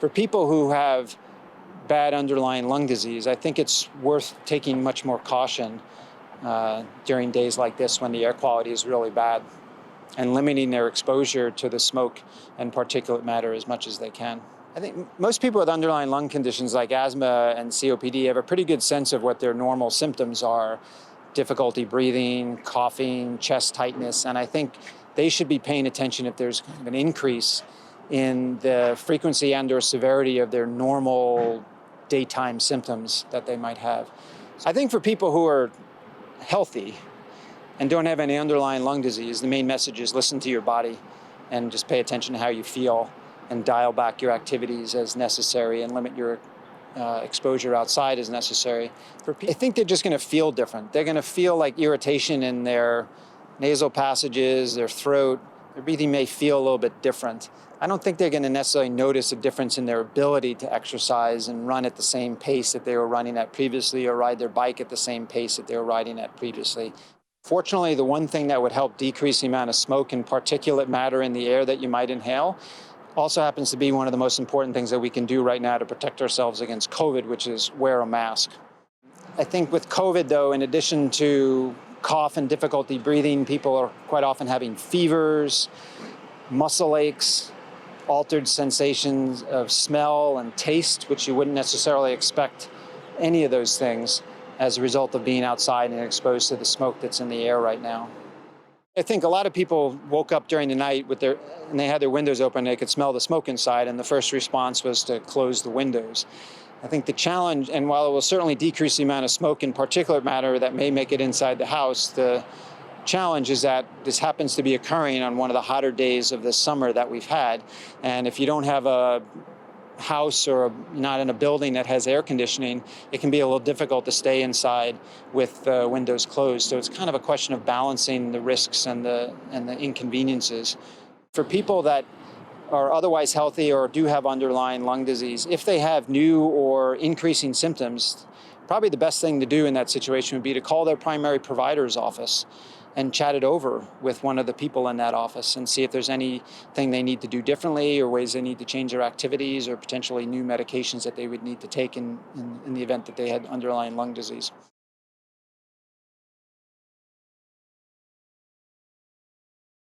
For people who have bad underlying lung disease, I think it's worth taking much more caution during days like this when the air quality is really bad, and limiting their exposure to the smoke and particulate matter as much as they can. I think most people with underlying lung conditions like asthma and COPD have a pretty good sense of what their normal symptoms are: difficulty breathing, coughing, chest tightness, and I think they should be paying attention if there's kind of an increase in the frequency and or severity of their normal daytime symptoms that they might have. I think for people who are healthy and don't have any underlying lung disease, the main message is listen to your body and just pay attention to how you feel and dial back your activities as necessary and limit your exposure outside as necessary. I think they're just going to feel different. They're going to feel like irritation in their nasal passages, their throat. Their breathing may feel a little bit different. I don't think they're going to necessarily notice a difference in their ability to exercise and run at the same pace that they were running at previously, or ride their bike at the same pace that they were riding at previously. Fortunately, the one thing that would help decrease the amount of smoke and particulate matter in the air that you might inhale also happens to be one of the most important things that we can do right now to protect ourselves against COVID, which is wear a mask. I think with COVID, though, in addition to cough and difficulty breathing, people are quite often having fevers, muscle aches, altered sensations of smell and taste, which you wouldn't necessarily expect any of those things as a result of being outside and exposed to the smoke that's in the air right now. I think a lot of people woke up during the night and they had their windows open, they could smell the smoke inside, and the first response was to close the windows. I think the challenge, and while it will certainly decrease the amount of smoke and particulate matter that may make it inside the house, the challenge is that this happens to be occurring on one of the hotter days of this summer that we've had. And if you don't have a house or not in a building that has air conditioning, it can be a little difficult to stay inside with the windows closed. So it's kind of a question of balancing the risks and the inconveniences. For people that are otherwise healthy or do have underlying lung disease, if they have new or increasing symptoms, probably the best thing to do in that situation would be to call their primary provider's office and chat it over with one of the people in that office and see if there's anything they need to do differently, or ways they need to change their activities, or potentially new medications that they would need to take in the event that they had underlying lung disease.